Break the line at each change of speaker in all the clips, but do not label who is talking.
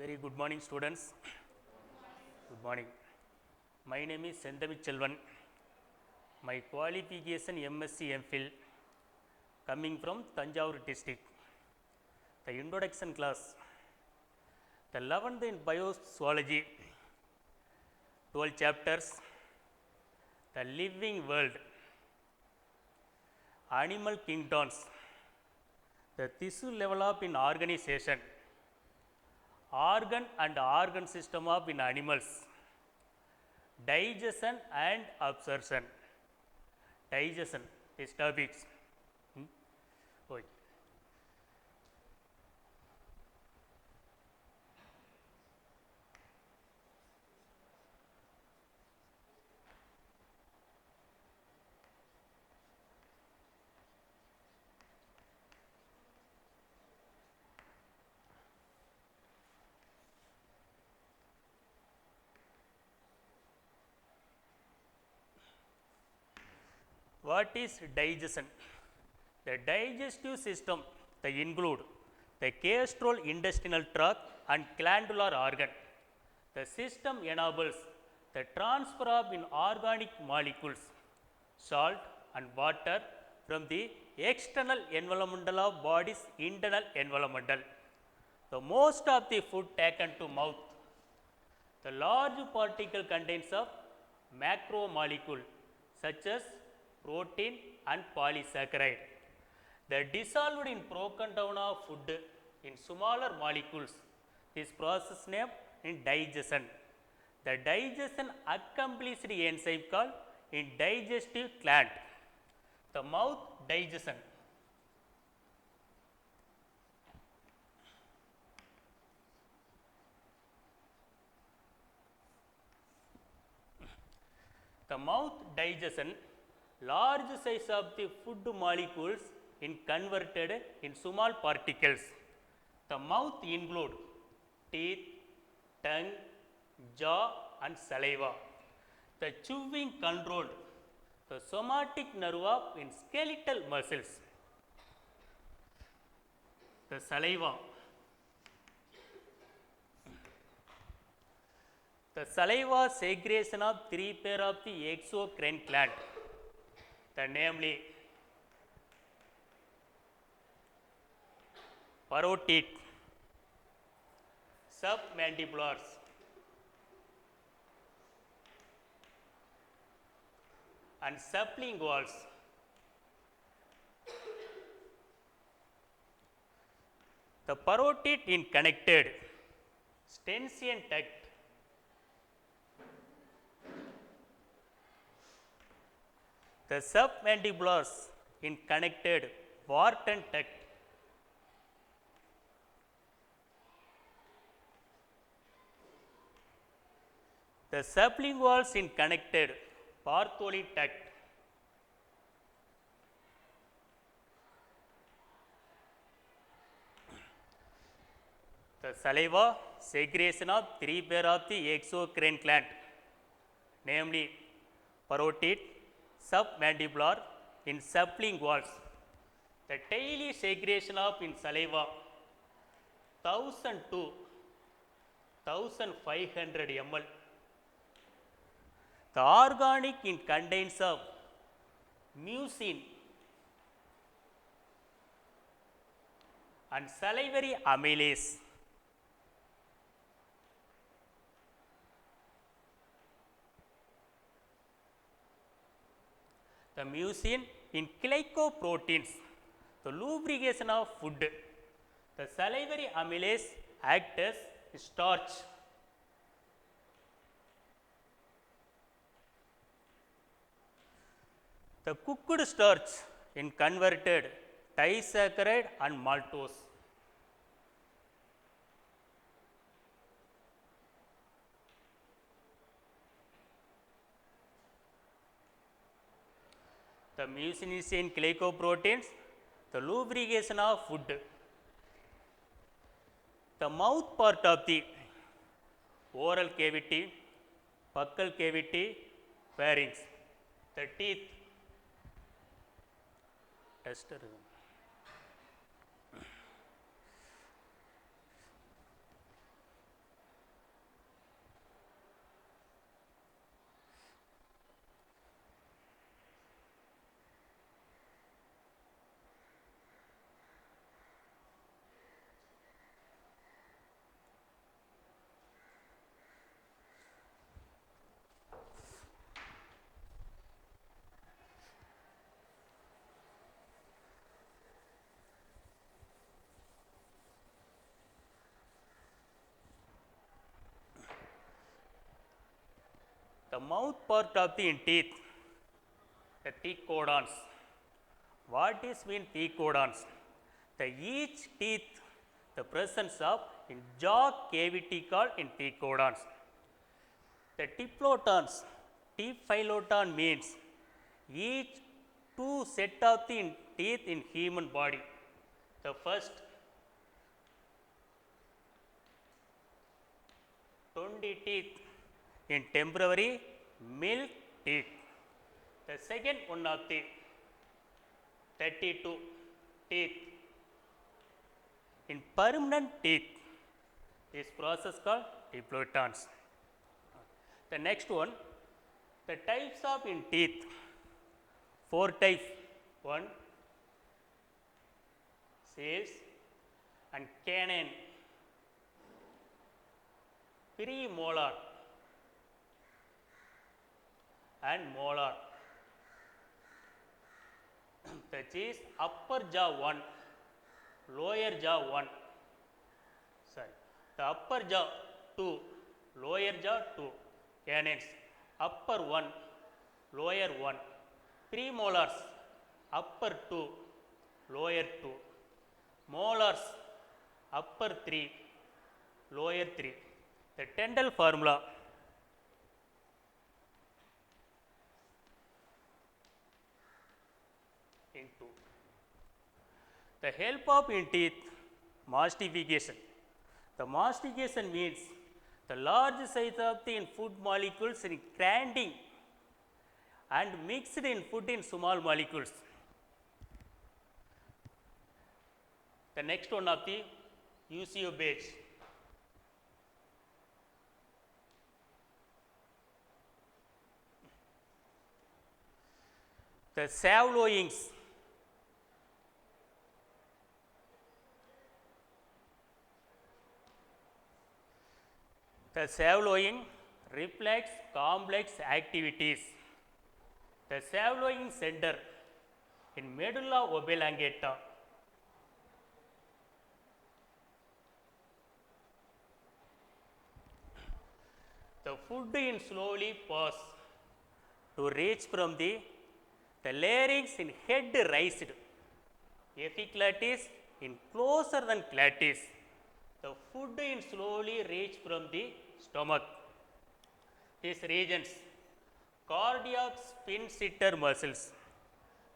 Very good morning, students. Good morning. My name is Chelvan. My qualification MSc MPhil coming from Tanjavur district. The introduction class, the 11th in Zoology, 12 chapters, the living world, animal kingdoms, the tissue level up in organization, organ and organ system of in animals, digestion and absorption. Digestion is topics. Okay. What is digestion? The digestive system, they include the gastrointestinal tract and glandular organ. The system enables the transfer of inorganic molecules, salt and water from the external environmental of body's internal environmental. The most of the food taken to mouth. The large particle contains of macromolecule such as protein and polysaccharide. They are dissolved in broken down of food in smaller molecules. This process name in digestion. The digestion accomplished enzyme called in digestive gland. The mouth digestion. The mouth digestion, large size of the food molecules in converted in small particles. The mouth include teeth, tongue, jaw and saliva. The chewing controlled the somatic nerve of in skeletal muscles. The saliva. The saliva segregation of three pair of the exocrine gland. The namely parotid, submandibulars, and sublinguals. The parotid in connected stensian duct. The submandibulars in connected Wharton duct. The sublinguals in connected Bartholin duct. The saliva segregation of three pair of the exocrine gland, namely parotid, submandibular in sublinguals. The daily segregation of in saliva 1000 to 1500 ml. The organic in contains of mucin and salivary amylase. The mucin in glycoproteins, the lubrication of food. The salivary amylase act as starch. The cooked starch in converted disaccharide and maltose. The mucin is in glycoproteins, the lubrication of food. The mouth part of the oral cavity, buccal cavity, pharynx. The teeth. Tester. The mouth part of the in teeth, the thecodons. What is mean thecodons? The each teeth, the presence of in jaw cavity called in thecodons. The diplotons, diphyloton means each two set of the teeth in human body. The first 20 teeth in temporary milk teeth. The second one of the 32 teeth in permanent teeth. This process called diplotons. The next one, the types of in teeth, 4 types. 1, says and canine, premolar and molar. That is upper jaw 1, lower jaw 1. Sorry, the upper jaw 2, lower jaw 2. Canines, upper 1, lower 1. Premolars, upper 2, lower 2. Molars, upper 3, lower 3. The Tyndall formula. Into the help of in teeth, mastification. The mastification means the large size of the food molecules in grinding and mixed in food in small molecules. The next one of the UCO base. The Savloyings. The Savloying reflects complex activities. The Savloying center in medulla oblongata. The food in slowly pass to reach from the larynx in head raised, epiglottis in closer than glottis. The food in slowly reach from the stomach. These regions, cardiac sphincter muscles.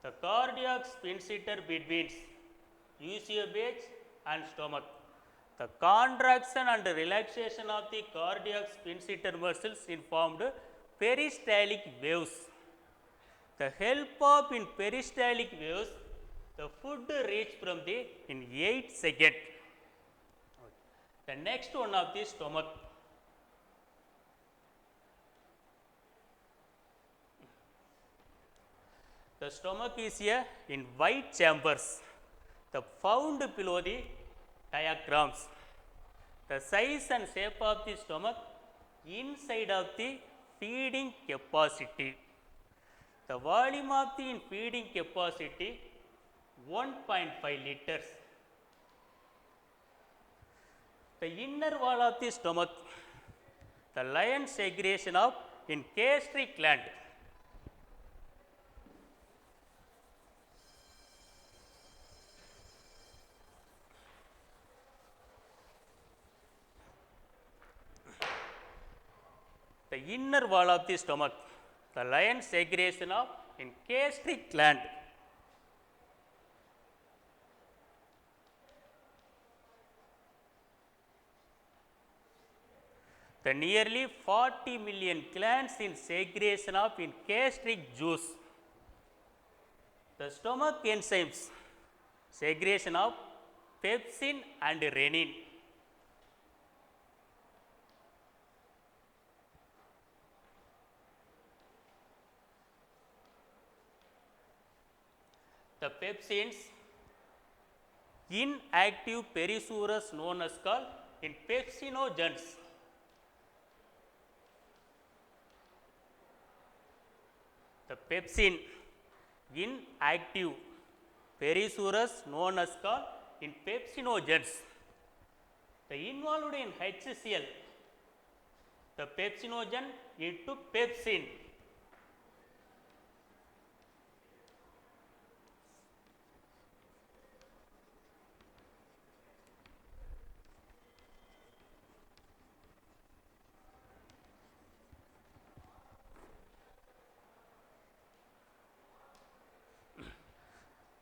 The cardiac sphincter between UCO and stomach. The contraction and relaxation of the cardiac sphincter muscles informed peristaltic waves. The help of in peristaltic waves, the food reach from the in 8 seconds. The next one of the stomach. The stomach is a in wide chambers, the found below the diagrams. The size and shape of the stomach inside of the feeding capacity. The volume of the feeding capacity 1.5 liters. The inner wall of the stomach, the lion segregation of in gastric gland. The inner wall of the stomach, the lion segregation of in gastric gland. The nearly 40 million glands in segregation of in gastric juice. The stomach enzymes, segregation of pepsin and renin. The pepsins, inactive perissures known as called in pepsinogens. The pepsin, inactive perissures known as called in pepsinogens. The involved in HCl, the pepsinogen into pepsin.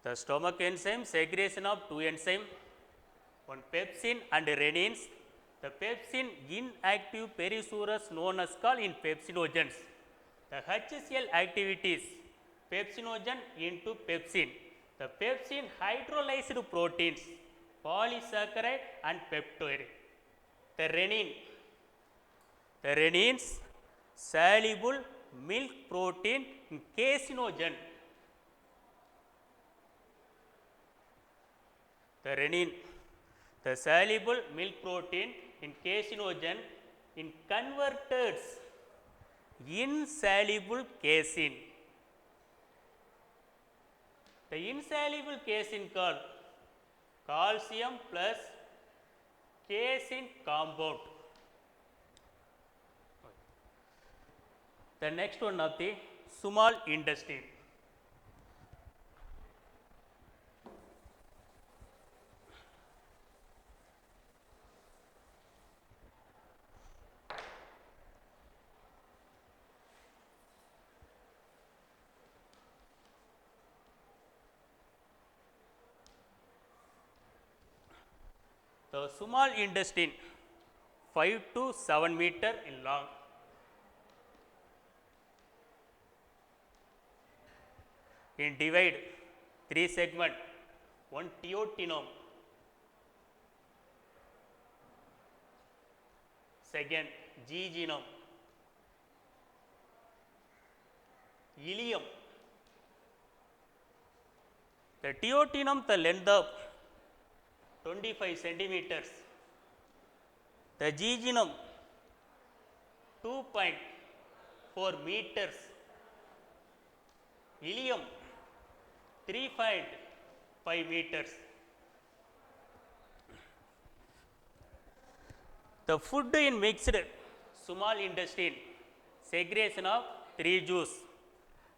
The stomach enzyme segregation of two enzymes, one pepsin and renins. The pepsin inactive perisurous known as called in pepsinogens. The HCl activities pepsinogen into pepsin. The pepsin hydrolyzed proteins, polysaccharide and peptide. The renins soluble milk protein in caseinogen. The renin, the soluble milk protein in caseinogen in converted insoluble casein. The insoluble casein called calcium plus casein compound. The next one of the small intestine. The small intestine 5 to 7 meter in long. In divide 3 segment, one duodenum, second jejunum, ileum. The duodenum, the length of 25 centimeters. The jejunum 2.4 meters. Ileum 3.5 meters. The food in mixed small intestine segregation of 3 juice,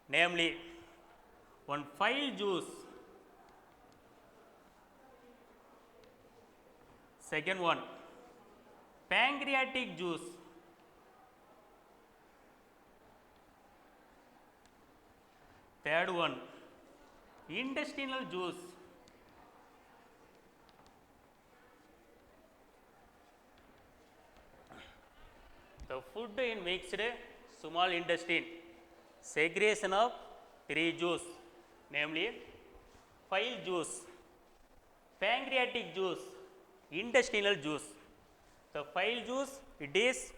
namely one bile juice, second one pancreatic juice, third one intestinal juice, the food in mixed small intestine segregation of 3 juice, namely bile juice, pancreatic juice, intestinal juice. The bile juice, it is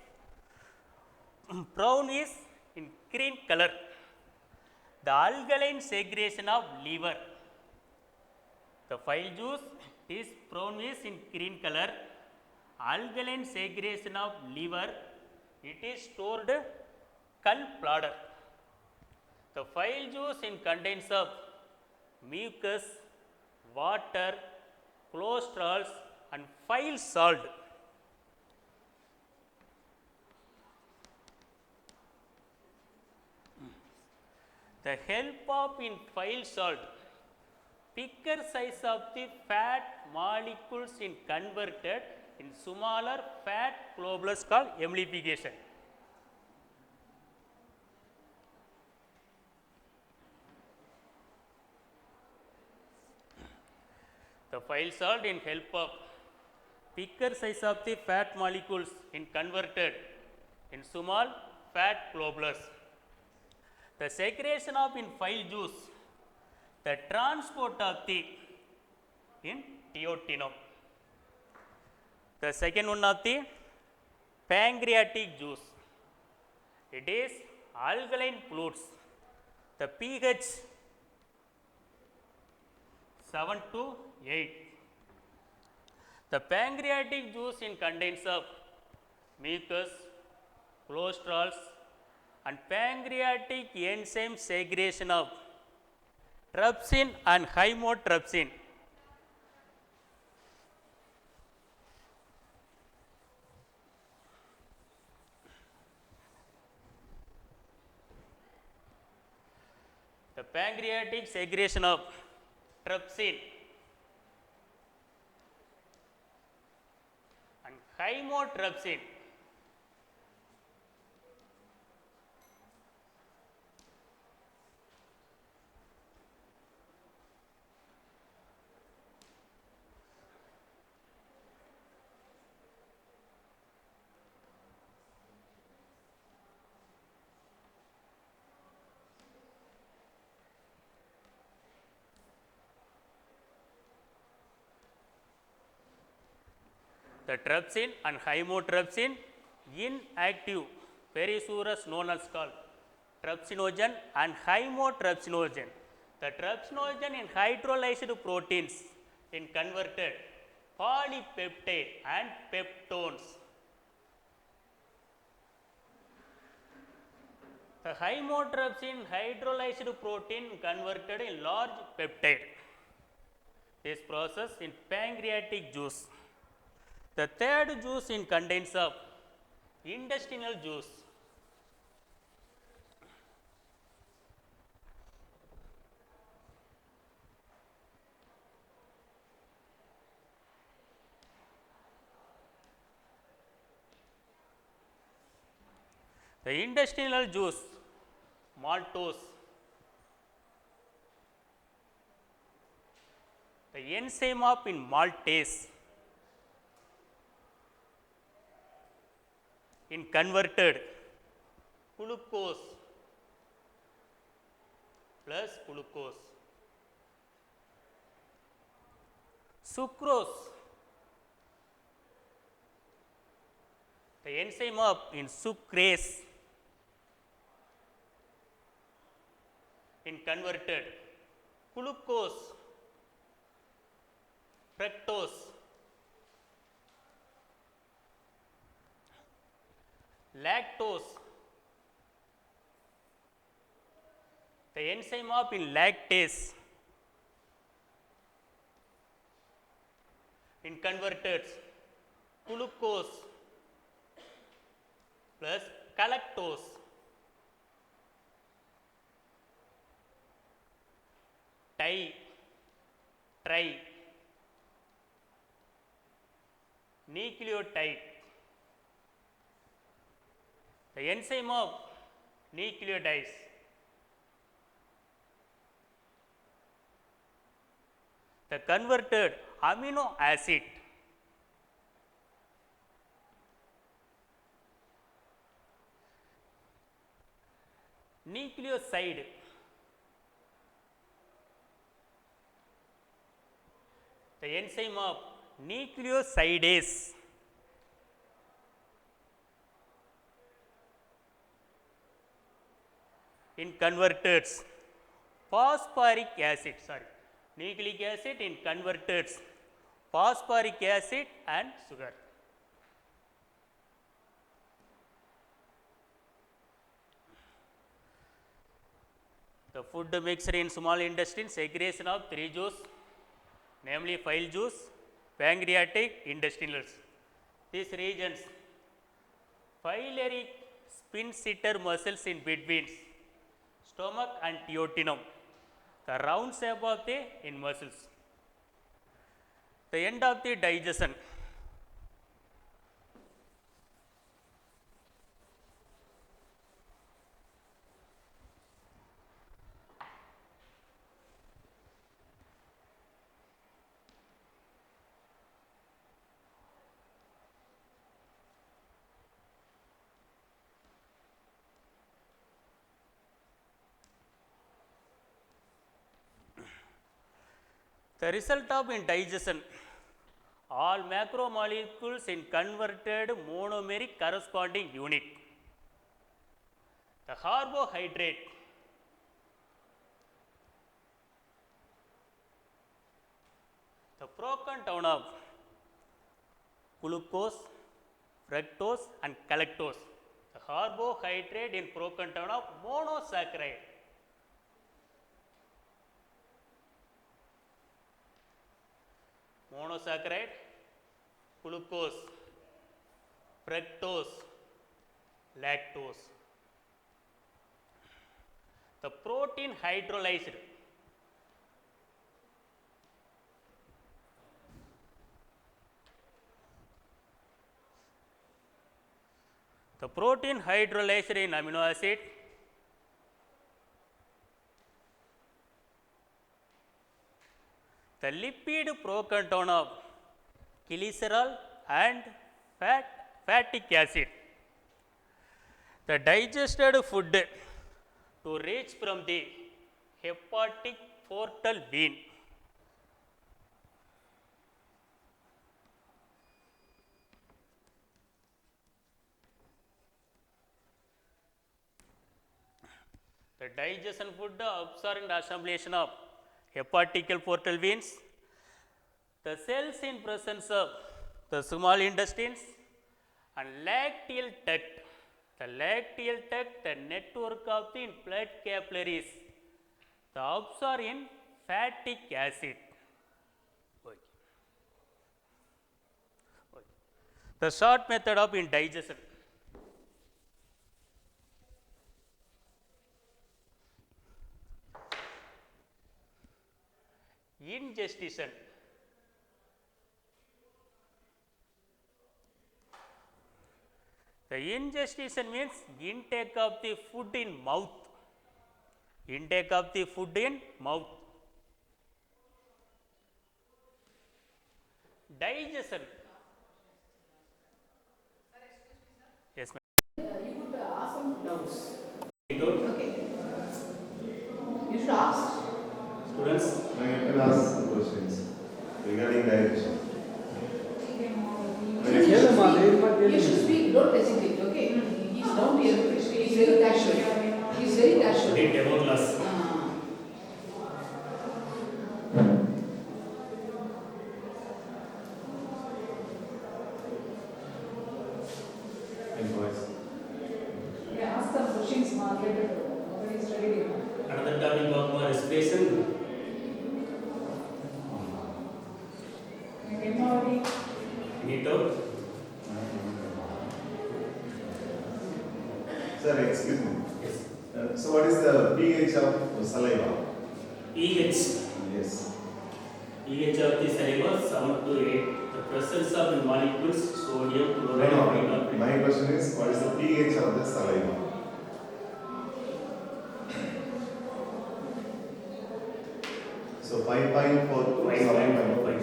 brownish in green color. The alkaline segregation of liver. The bile juice is brownish in green color. Alkaline segregation of liver, it is stored gallbladder. The bile juice in contains of mucus, water, cholesterol and bile salt. The help of in bile salt, bigger size of the fat molecules in converted in smaller fat globules called emulsification. The bile salt in help of bigger size of the fat molecules in converted in small fat globules. The segregation of in bile juice, the transport of the in duodenum. The second one of the pancreatic juice, it is alkaline fluids. The pH 7 to 8. The pancreatic juice in contains of mucus, cholesterol and pancreatic enzyme segregation of trypsin and chymotrypsin. pancreatic segregation of trypsin and chymotrypsin. The trypsin and chymotrypsin inactive perissodous known as called trypsinogen and chymotrypsinogen. The trypsinogen in hydrolyzed proteins in converted polypeptide and peptones. The chymotrypsin hydrolyzed protein converted in large peptide. This process in pancreatic juice. The third juice in contains of intestinal juice. The intestinal juice, maltose. The enzyme of in maltase in converted glucose plus glucose. Sucrose, the enzyme of in sucrase in converted glucose, fructose. Lactose, the enzyme of in lactase in converted glucose plus galactose. Tri nucleotide, the enzyme of nucleotides. The converted amino acid. Nucleoside, the enzyme of nucleosidase. In converted phosphoric acid, nucleic acid in converted phosphoric acid and sugar. The food mixed in small intestine segregation of three juice, namely bile juice, pancreatic, intestinal. These regions, biliary sphincter muscles in between stomach and duodenum, the round shape of the in muscles. The end of the digestion. The result of in digestion, all macromolecules in converted monomeric corresponding unit. The carbohydrate, the broken down of glucose, fructose and galactose. The carbohydrate in broken down of monosaccharide. Monosaccharide, glucose, fructose, lactose. The protein hydrolyzed. The protein hydrolyzed in amino acid. The lipid procanton of glycerol and fatty acid. The digested food to reach from the hepatic portal vein. The digestion food absorption and assimilation of hepatical portal veins, the cells in presence of the small intestines and lacteal duct. The lacteal duct, the network of the blood capillaries, the absorption fatty acid. Okay. Okay. The short method of indigestion. Ingestion. The ingestion means intake of the food in mouth. Intake of the food in mouth. Digestion. Yes, ma'am.
You could ask some doubts.
Okay.
You should ask.
Students,
I can ask questions regarding digestion.
You should speak, don't hesitate, okay? He's down here, he's very casual. He's very casual.
take demo class.
Invoice.
Yeah, ask some questions, Margaret. Nobody is ready.
Another topic of respiration. Need to.
Sir, excuse me.
Yes.
So what is the pH of saliva?
pH.
Yes.
pH of the saliva 7 to 8. The presence of molecules sodium, chloride,
No. My question is, what is the pH of the saliva? So 5.4 to 7.5.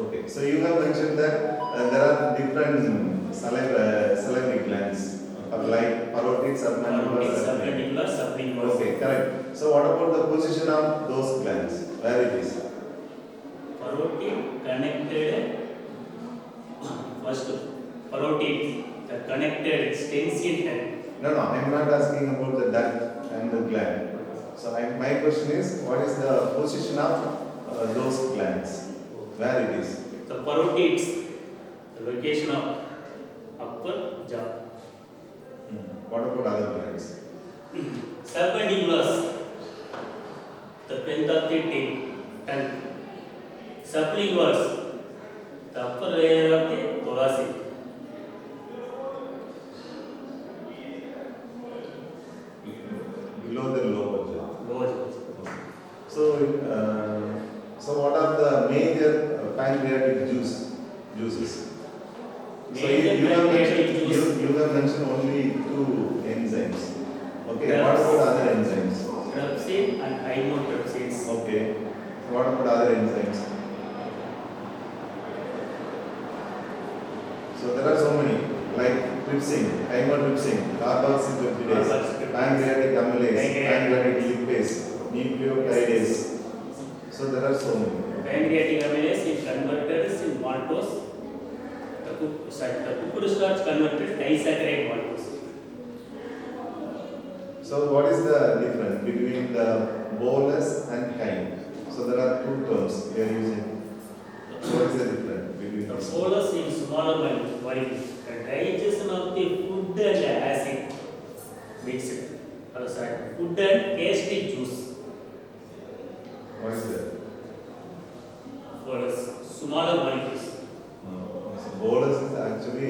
Okay. So you have mentioned that there are different salivary glands, like parotid, submandibular,
submandibular, sublingual.
Okay, correct. So what about the position of those glands? Where it is?
Parotid connected. First, parotid, the connected extension head.
No, I am not asking about the duct and the gland. So my question is, what is the position of those glands? Where it is?
The parotids, the location of upper jaw.
What about other glands?
Submandibular, the pent of the tongue. Sublingual, the upper layer of the thoracic.
Below the lower jaw.
Lower jaw.
So what are the major pancreatic juices? So
Major
you have
pancreatic
mentioned,
juice.
you have mentioned only 2 enzymes. Okay,
Yes.
what about other enzymes?
Trypsin and hymotrypsins.
Okay, what about other enzymes? So there are so many, like trypsin, hymotrypsin, carboxypeptidase, pancreatic amylase, pancreatic lipase, nucleotidase. So there are so many.
Pancreatic amylase is converted in maltose. The Kuppam starch converted disaccharide maltose.
So what is the difference between the bolus and chyme? So there are 2 terms we are using. So what is the difference between
The
these?
bolus in smaller molecules. The digestion of the food and acid mixed. Food and gastric juice.
What is that?
Bolus, smaller molecules.
So bolus is actually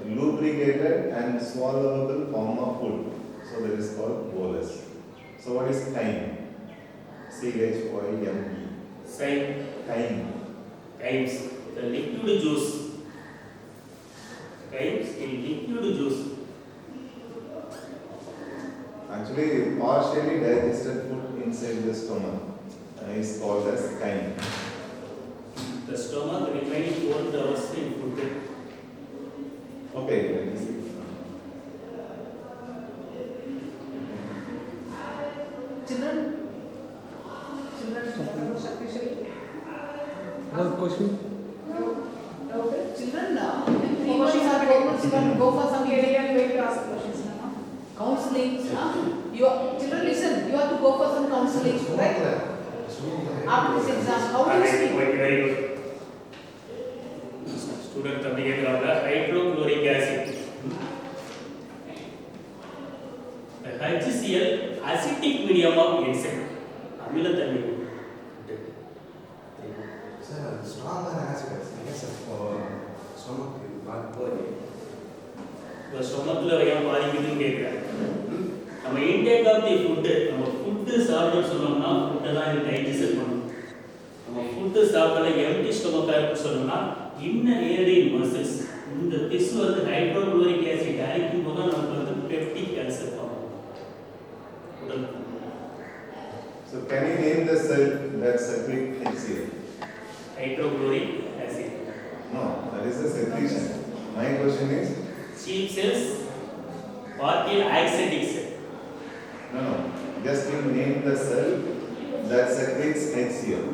lubricated and swallowable form of food. So that is called bolus. So what is chyme? CHYME.
Cyme.
Chyme.
Chymes. The liquid juice. Chymes in liquid juice.
Actually, partially digested food inside the stomach is called as chyme.
The stomach remains 4 hours in food.
Okay, let me see.
Children, especially.
Another question?
Okay, children, in 3 months or 4 months, you have to go for some counseling. Children, listen, you have to go for some counseling, right? After this exam, how do you speak?
Very good. Student hydrochloric acid. The HCl acidic medium of insect. Amila
Sir, stronger acids, I guess, for stomach is not good.
The stomach la vayam paadikudhu kekra. நம்ம intake of the food, நம்ம food சாப்பிட சொன்னோம்னா food தான் digest பண்ணும். நம்ம food சாப்பிடல empty stomach ஆ சொன்னோம்னா inner airway muscles இந்த திசு வந்து ஹைட்ரோகுளோரிக் ஆசிட் அரிக்கும் போது நமக்கு வந்து பெப்டிக் அல்சர் வரும்.
So can you name the cell that secretes HCl?
Hydrochloric acid.
No, that is the secretion. My question is,
Sheep cells, partial axatic cell.
no, just you name the cell that secretes HCl.